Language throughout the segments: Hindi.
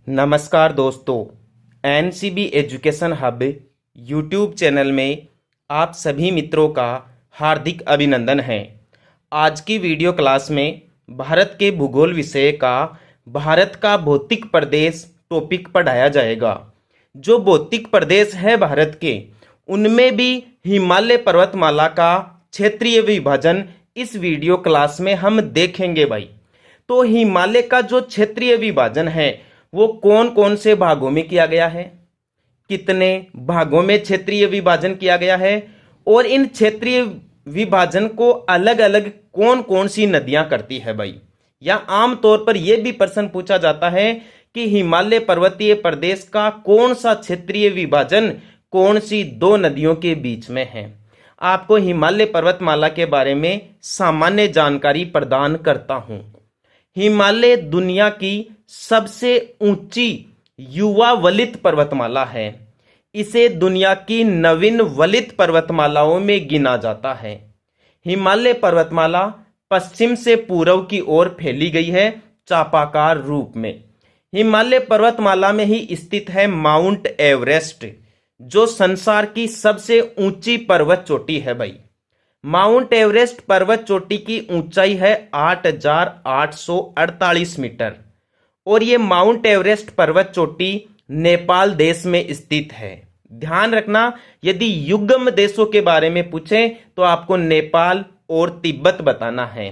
नमस्कार दोस्तों, NCB education hub YouTube channel में आप सभी मित्रों का हार्दिक अभिनंदन है। आज की वीडियो क्लास में भारत के भूगोल विषय का भारत का भौतिक प्रदेश टॉपिक पढ़ाया जाएगा। जो भौतिक प्रदेश है भारत के, उनमें भी हिमालय पर्वतमाला का क्षेत्रीय विभाजन इस वीडियो क्लास में हम देखेंगे भाई। तो हिमालय का जो क्षेत्रीय विभाजन है वो कौन कौन से भागों में किया गया है, कितने भागों में क्षेत्रीय विभाजन किया गया है, और इन क्षेत्रीय विभाजन को अलग अलग कौन कौन सी नदियां करती है भाई। या आमतौर पर यह भी प्रश्न पूछा जाता है कि हिमालय पर्वतीय प्रदेश का कौन सा क्षेत्रीय विभाजन कौन सी दो नदियों के बीच में है। आपको हिमालय पर्वतमाला के बारे में सामान्य जानकारी प्रदान करता हूं। हिमालय दुनिया की सबसे ऊंची युवा वलित पर्वतमाला है। इसे दुनिया की नवीन वलित पर्वतमालाओं में गिना जाता है। हिमालय पर्वतमाला पश्चिम से पूर्व की ओर फैली गई है चापाकार रूप में। हिमालय पर्वतमाला में ही स्थित है माउंट एवरेस्ट, जो संसार की सबसे ऊंची पर्वत चोटी है भाई। माउंट एवरेस्ट पर्वत चोटी की ऊंचाई है 8,848 मीटर और ये माउंट एवरेस्ट पर्वत चोटी नेपाल देश में स्थित है। ध्यान रखना, यदि युग्म देशों के बारे में पूछें तो आपको नेपाल और तिब्बत बताना है।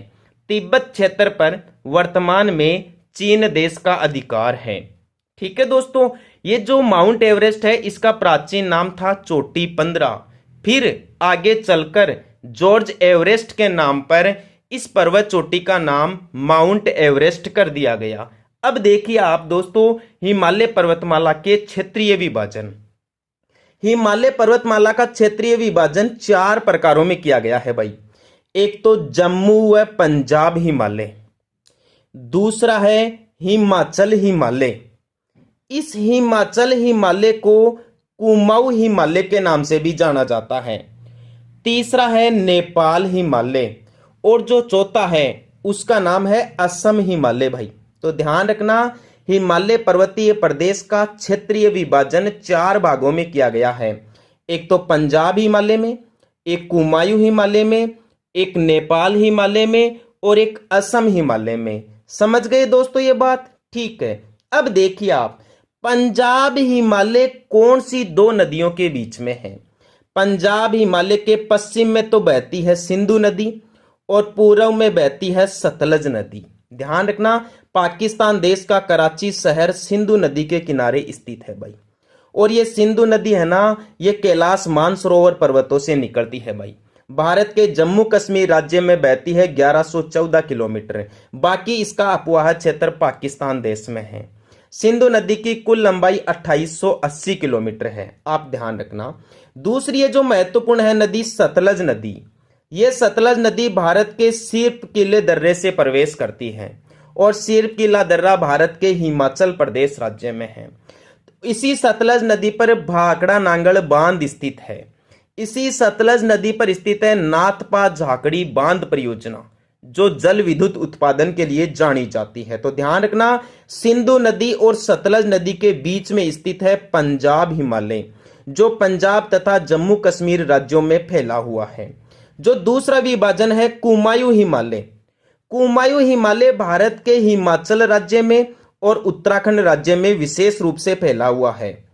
तिब्बत क्षेत्र पर वर्तमान में चीन देश का अधिकार है। ठीक है दोस्तों, ये जो माउंट एवरेस्ट है इसका प्राचीन नाम था चोटी 15, फिर आगे चलकर जॉर्ज एवरेस्ट के नाम पर इस पर्वत चोटी का नाम माउंट एवरेस्ट कर दिया गया। अब देखिए आप दोस्तों, हिमालय पर्वतमाला के क्षेत्रीय विभाजन। हिमालय पर्वतमाला का क्षेत्रीय विभाजन 4 प्रकारों में किया गया है भाई। एक तो जम्मू व पंजाब हिमालय, दूसरा है हिमाचल हिमालय। इस हिमाचल हिमालय को कुमाऊं हिमालय के नाम से भी जाना जाता है। तीसरा है नेपाल हिमालय और जो चौथा है उसका नाम है असम हिमालय भाई। तो ध्यान रखना, हिमालय पर्वतीय प्रदेश का क्षेत्रीय विभाजन 4 भागों में किया गया है। एक तो पंजाब हिमालय में, एक कुमाऊं हिमालय में, एक नेपाल हिमालय में और एक असम हिमालय में। समझ गए दोस्तों ये बात? ठीक है। अब देखिए आप, पंजाब हिमालय कौन सी 2 नदियों के बीच में है। पंजाब हिमालय के पश्चिम में तो बहती है सिंधु नदी और पूर्व में बहती है सतलज नदी। ध्यान रखना, पाकिस्तान देश का कराची शहर सिंधु नदी के किनारे स्थित है भाई। और ये सिंधु नदी है ना, ये कैलाश मानसरोवर पर्वतों से निकलती है भाई। भारत के जम्मू कश्मीर राज्य में बहती है 1114 किलोमीटर। बाकी इसका अपवाह क्षेत्र पाकिस्तान देश में है। सिंधु नदी की कुल लंबाई 2880 किलोमीटर है, आप ध्यान रखना। दूसरी ये जो महत्वपूर्ण है नदी, सतलज नदी। ये सतलज नदी भारत के सिर्फ किले दर्रे से प्रवेश करती है और सिर्फ किला दर्रा भारत के हिमाचल प्रदेश राज्य में है। इसी सतलज नदी पर भाखड़ा नांगल बांध स्थित है। इसी सतलज नदी पर स्थित है नाथपा झाकड़ी बांध परियोजना, जो जल विद्युत उत्पादन के लिए जानी जाती है। तो ध्यान रखना, सिंधु नदी और सतलज नदी के बीच में स्थित है पंजाब हिमालय, जो पंजाब तथा जम्मू कश्मीर राज्यों में फैला हुआ है। जो दूसरा विभाजन है कुमाऊं हिमालय। कुमाऊं हिमालय भारत के हिमाचल राज्य में और उत्तराखंड राज्य में विशेष रूप से फैला हुआ है।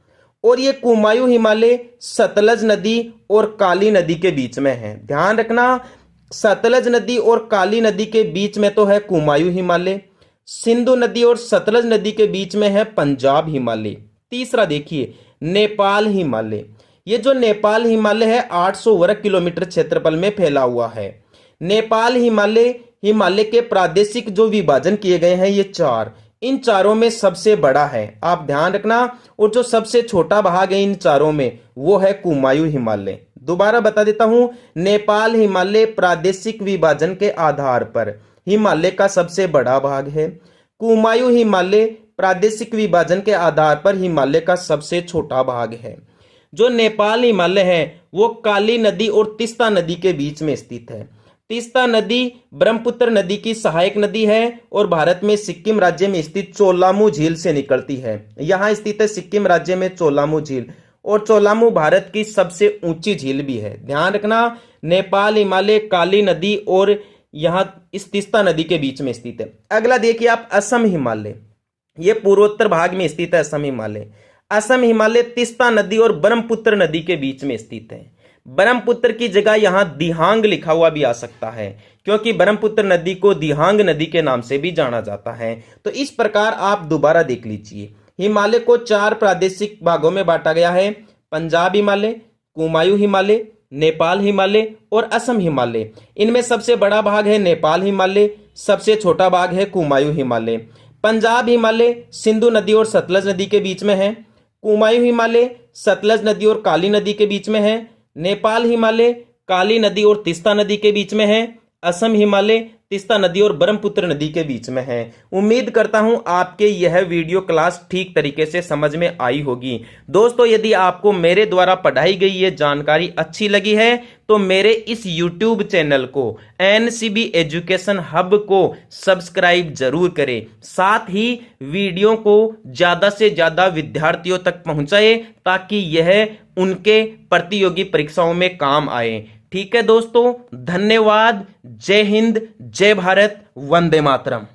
और ये कुमाऊं हिमालय सतलज नदी और काली नदी के बीच में है। ध्यान रखना, सतलज नदी और काली नदी के बीच में तो है कुमाऊं हिमालय, सिंधु नदी और सतलज नदी के बीच में है पंजाब हिमालय। तीसरा देखिए, नेपाल हिमालय। ये जो नेपाल हिमालय है 800 वर्ग किलोमीटर क्षेत्रफल में फैला हुआ है। नेपाल हिमालय, हिमालय के प्रादेशिक जो विभाजन किए गए हैं ये 4, इन चारों में सबसे बड़ा है, आप ध्यान रखना। और जो सबसे छोटा भाग है इन चारों में वो है कुमाऊं हिमालय। दोबारा बता देता हूं, नेपाल हिमालय प्रादेशिक विभाजन के आधार पर हिमालय का सबसे बड़ा भाग है। कुमाऊं हिमालय प्रादेशिक विभाजन के आधार पर हिमालय का सबसे छोटा भाग है। जो नेपाल हिमालय है वो काली नदी और तीस्ता नदी के बीच में स्थित है। तीस्ता नदी ब्रह्मपुत्र नदी की सहायक नदी है और भारत में सिक्किम राज्य में स्थित चोलामू झील से निकलती है। यहां स्थित है सिक्किम राज्य में चोलामू झील, और चोलामू भारत की सबसे ऊंची झील भी है। ध्यान रखना, नेपाल हिमालय, काली नदी और यहां इस तीस्ता नदी के बीच में स्थित है। अगला देखिए आप, असम हिमालय। ये पूर्वोत्तर भाग में स्थित है असम हिमालय। असम हिमालय तीस्ता नदी और ब्रह्मपुत्र नदी के बीच में स्थित है। ब्रह्मपुत्र की जगह यहां दिहांग लिखा हुआ भी आ सकता है, क्योंकि ब्रह्मपुत्र नदी को दिहांग नदी के नाम से भी जाना जाता है। तो इस प्रकार आप दोबारा देख लीजिए, हिमालय को 4 प्रादेशिक भागों में बांटा गया है: पंजाब हिमालय, कुमायूं हिमालय, नेपाल हिमालय और असम हिमालय। इनमें सबसे बड़ा भाग है नेपाल हिमालय, सबसे छोटा भाग है कुमायूं हिमालय। पंजाब हिमालय सिंधु नदी और सतलज नदी के बीच में है। कुमायूं हिमालय सतलज नदी और काली नदी के बीच में है। नेपाल हिमालय काली नदी और तीस्ता नदी के बीच में है। असम हिमालय तीस्ता नदी और ब्रह्मपुत्र नदी के बीच में है। उम्मीद करता हूं आपके यह वीडियो क्लास ठीक तरीके से समझ में आई होगी। दोस्तों, यदि आपको मेरे द्वारा पढ़ाई गई ये जानकारी अच्छी लगी है तो मेरे इस YouTube चैनल को NCB एजुकेशन हब को सब्सक्राइब जरूर करें। साथ ही वीडियो को ज्यादा से ज्यादा विद्यार्थियों तक पहुंचाएं ताकि यह उनके प्रतियोगी परीक्षाओं में काम आए। ठीक है दोस्तों, धन्यवाद। जय हिंद, जय भारत, वंदे मातरम।